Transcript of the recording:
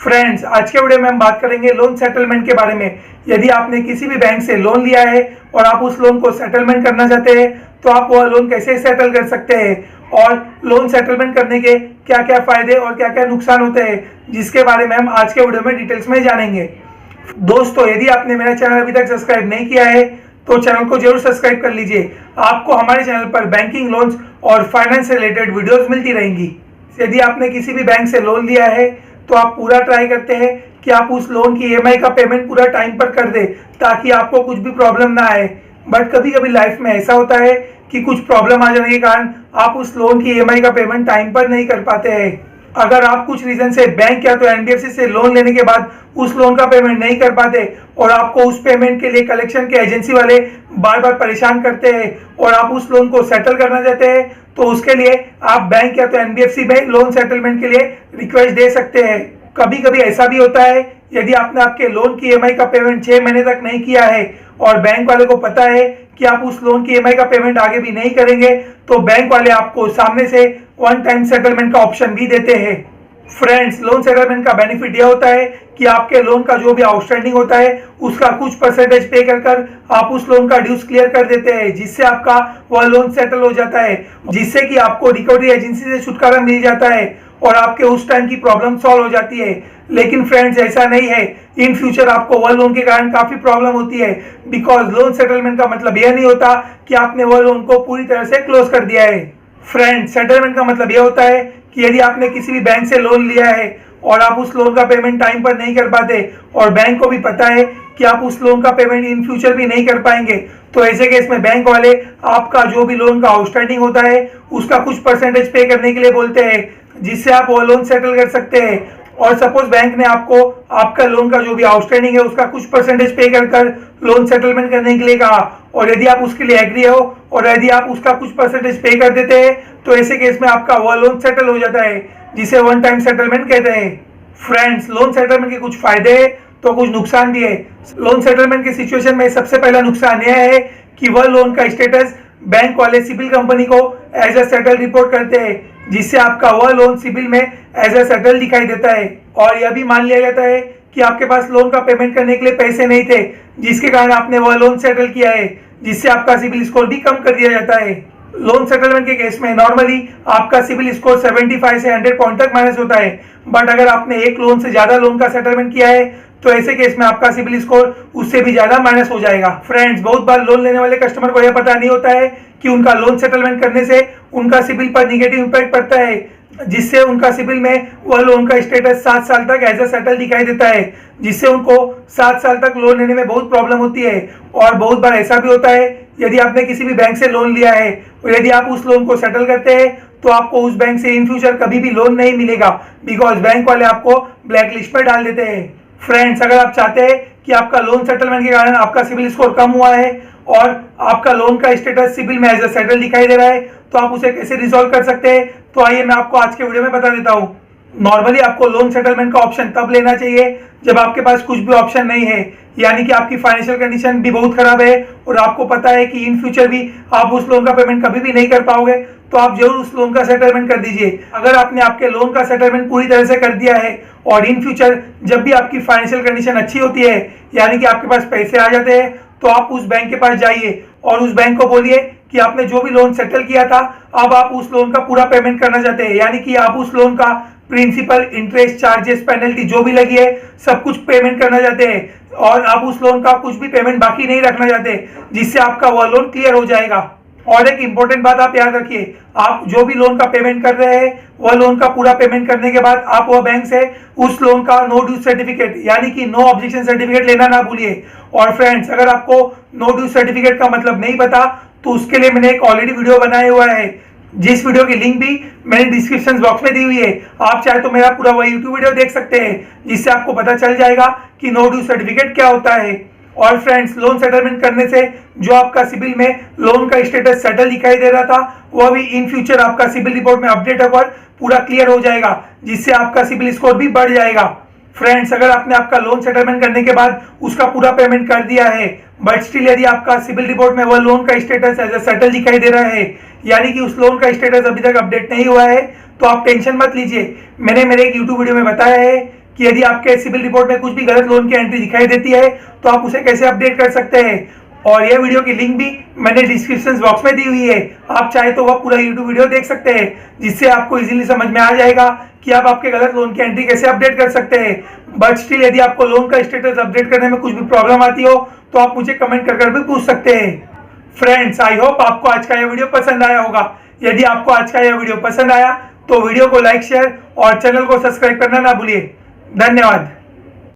Friends, आज के video में हम बात करेंगे लोन सेटलमेंट के बारे में। यदि आपने किसी भी बैंक से लोन लिया है और आप उस लोन को सेटलमेंट करना चाहते हैं तो आप वह लोन कैसे सेटल कर सकते हैं और लोन सेटलमेंट करने के क्या क्या फायदे और क्या क्या नुकसान होते हैं, जिसके बारे में हम आज के वीडियो में डिटेल्स में जानेंगे। दोस्तों, यदि आपने मेरा चैनल अभी तक सब्सक्राइब नहीं किया है तो चैनल को जरूर सब्सक्राइब कर लीजिए। आपको हमारे चैनल पर बैंकिंग, लोन्स और फाइनेंस से रिलेटेड वीडियोस मिलती रहेंगी। यदि आपने किसी भी बैंक से लोन लिया है तो आप पूरा ट्राई करते हैं कि आप उस लोन की ईएमआई का पेमेंट पूरा टाइम पर कर दे ताकि आपको कुछ भी प्रॉब्लम ना आए। बट कभी कभी लाइफ में ऐसा होता है कि कुछ प्रॉब्लम आ जाने के कारण आप उस लोन की ईएमआई का पेमेंट टाइम पर नहीं कर पाते हैं। अगर आप कुछ रीजन से बैंक या तो एनबीएफसी से लोन लेने के बाद उस लोन का पेमेंट नहीं कर पाते और आपको उस पेमेंट के लिए कलेक्शन के एजेंसी वाले बार बार परेशान करते हैं और आप उस लोन को सेटल करना चाहते हैं तो उसके लिए आप बैंक या तो एनबीएफसी में लोन सेटलमेंट के लिए रिक्वेस्ट दे सकते हैं। कभी कभी ऐसा भी होता है, यदि आपने आपके लोन की ईएमआई का पेमेंट 6 महीने तक नहीं किया है और बैंक वाले को पता है कि आप उस लोन की ईएमआई का पेमेंट आगे भी नहीं करेंगे तो बैंक वाले आपको सामने से वन टाइम सेटलमेंट का ऑप्शन भी देते हैं। फ्रेंड्स, लोन सेटलमेंट का बेनिफिट यह होता है कि आपके लोन का जो भी आउटस्टैंडिंग होता है उसका कुछ परसेंटेज पे कर आप उस लोन का ड्यूज क्लियर कर देते हैं, जिससे आपका वह लोन सेटल हो जाता है, जिससे कि आपको रिकवरी एजेंसी से छुटकारा मिल जाता है और आपके उस टाइम की प्रॉब्लम सॉल्व हो जाती है। लेकिन फ्रेंड्स, ऐसा नहीं है। इन फ्यूचर आपको वह लोन के कारण काफी प्रॉब्लम होती है, बिकॉज लोन सेटलमेंट का मतलब यह नहीं होता कि आपने वह लोन को पूरी तरह से क्लोज कर दिया है। फ्रेंड्स, सेटलमेंट का मतलब यह होता है कि यदि आपने किसी भी बैंक से लोन लिया है और आप उस लोन का पेमेंट टाइम पर नहीं कर पाते और बैंक को भी पता है कि आप उस लोन का पेमेंट इन फ्यूचर भी नहीं कर पाएंगे, तो ऐसे केस में बैंक वाले आपका जो भी लोन का आउटस्टैंडिंग होता है उसका कुछ परसेंटेज पे करने के लिए बोलते हैं, जिससे आप वो लोन सेटल कर सकते हैं। और सपोज बैंक ने आपको आपका लोन का जो भी आउटस्टैंडिंग है उसका कुछ परसेंटेज पे कर लोन सेटलमेंट करने के लिए कहा और यदि आप उसके लिए एग्री हो और यदि आप उसका कुछ परसेंटेज पे कर देते हैं तो ऐसे केस में आपका वह लोन सेटल हो जाता है, जिसे वन टाइम सेटलमेंट कहते हैं। फ्रेंड्स, लोन सेटलमेंट के कुछ फायदे हैं तो कुछ नुकसान भी है। लोन सेटलमेंट की सिचुएशन में सबसे पहला नुकसान यह है कि वह लोन का स्टेटस बैंक वाले सिबिल कंपनी को एज ए सेटल रिपोर्ट करते हैं, जिससे आपका वह लोन सिबिल में एज ए सेटल दिखाई देता है और यह भी मान लिया जाता है कि आपके पास लोन का पेमेंट करने के लिए पैसे नहीं थे, जिसके कारण आपने वह लोन सेटल किया है, जिससे आपका सिबिल स्कोर भी कम कर दिया जाता है। लोन सेटलमेंट के केस में नॉर्मली आपका सिबिल स्कोर 75 से 100 पॉइंट तक माइनस होता है, बट अगर आपने एक लोन से ज्यादा लोन का सेटलमेंट किया है तो ऐसे केस में आपका सिबिल स्कोर उससे भी ज्यादा माइनस हो जाएगा। फ्रेंड्स, बहुत बार लोन लेने वाले कस्टमर को यह पता नहीं होता है कि उनका लोन सेटलमेंट करने से उनका सिबिल पर निगेटिव इंपैक्ट पड़ता है, जिससे उनका सिबिल में वह लोन का स्टेटस 7 साल तक एज ए सेटल दिखाई देता है, जिससे उनको 7 साल तक लोन लेने में बहुत प्रॉब्लम होती है। और बहुत बार ऐसा भी होता है, यदि आपने किसी भी बैंक से लोन लिया है और यदि आप उस लोन को सेटल करते हैं तो आपको उस बैंक से इन फ्यूचर कभी भी लोन नहीं मिलेगा, बिकॉज बैंक वाले आपको ब्लैक लिस्ट पर डाल देते हैं। फ्रेंड्स, अगर आप चाहते हैं कि आपका लोन सेटलमेंट के कारण आपका सिबिल स्कोर कम हुआ है और आपका लोन का स्टेटस सिबिल में एज ए सेटल दिखाई दे रहा है तो आप उसे कैसे रिजॉल्व कर सकते हैं, तो आइए मैं आपको आज के वीडियो में बता देता हूँ। नॉर्मली आपको लोन सेटलमेंट का ऑप्शन तब लेना चाहिए जब आपके पास कुछ भी ऑप्शन नहीं है, यानी कि आपकी फाइनेंशियल कंडीशन भी बहुत खराब है और आपको पता है कि इन फ्यूचर भी आप उस लोन का पेमेंट कभी भी नहीं कर पाओगे, तो आप जरूर उस लोन का सेटलमेंट कर दीजिए। अगर आपने आपके लोन का सेटलमेंट पूरी तरह से कर दिया है और इन फ्यूचर जब भी आपकी फाइनेंशियल कंडीशन अच्छी होती है, यानी कि आपके पास पैसे आ जाते हैं, तो आप उस बैंक के पास जाइए और उस बैंक को बोलिए कि आपने जो भी लोन सेटल किया था अब आप उस लोन का पूरा पेमेंट करना चाहते हैं, यानी कि आप उस लोन का प्रिंसिपल, इंटरेस्ट, चार्जेस, पेनल्टी जो भी लगी है सब कुछ पेमेंट करना चाहते हैं और आप उस लोन का कुछ भी पेमेंट बाकी नहीं रखना चाहते, जिससे आपका वह लोन क्लियर हो जाएगा। और एक इंपॉर्टेंट बात आप याद रखिए, आप जो भी लोन का पेमेंट कर रहे हैं वह लोन का पूरा पेमेंट करने के बाद आप वह बैंक से उस लोन का नो ड्यू सर्टिफिकेट यानी कि नो ऑब्जेक्शन सर्टिफिकेट लेना ना भूलिए। और फ्रेंड्स, अगर आपको नो ड्यू सर्टिफिकेट का मतलब नहीं पता तो उसके लिए मैंने एक ऑलरेडी वीडियो बनाया हुआ है, जिस वीडियो की लिंक भी मैंने डिस्क्रिप्शन बॉक्स में दी हुई है। आप चाहे तो मेरा पूरा वह यूट्यूब वीडियो देख सकते हैं, जिससे आपको पता चल जाएगा कि नो ड्यू सर्टिफिकेट क्या होता है। और फ्रेंड्स, लोन सेटलमेंट करने से जो आपका सिबिल में लोन का स्टेटस सेटल दिखाई दे रहा था वह भी इन फ्यूचर आपका सिबिल रिपोर्ट में अपडेट होकर पूरा क्लियर हो जाएगा, जिससे आपका सिबिल स्कोर भी बढ़ जाएगा। फ्रेंड्स, अगर आपने आपका लोन सेटलमेंट करने के बाद उसका पूरा पेमेंट कर दिया है बट स्टिल यदि आपका सिबिल रिपोर्ट में वह लोन का स्टेटस एज ए सेटल दिखाई दे रहा है, यानी कि उस लोन का स्टेटस अभी तक अपडेट नहीं हुआ है, तो आप टेंशन मत लीजिए। मैंने मेरे एक यूट्यूब वीडियो में बताया है कि यदि आपके सिविल रिपोर्ट में कुछ भी गलत लोन की एंट्री दिखाई देती है तो आप उसे कैसे अपडेट कर सकते हैं। और यह वीडियो की लिंक भी मैंने डिस्क्रिप्शन बॉक्स में दी हुई है, आप चाहे तो वह पूरा यूट्यूब वीडियो देख सकते हैं, जिससे आपको इजीली समझ में आ जाएगा कि आप आपके गलत लोन की एंट्री कैसे अपडेट कर सकते हैं। बट स्टिल यदि आपको लोन का स्टेटस अपडेट करने में कुछ भी प्रॉब्लम आती हो तो आप मुझे कमेंट कर भी पूछ सकते हैं। फ्रेंड्स, आई होप आपको आज का यह वीडियो पसंद आया होगा। यदि आपको आज का यह वीडियो पसंद आया तो वीडियो को लाइक, शेयर और चैनल को सब्सक्राइब करना ना भूलिए। धन्यवाद।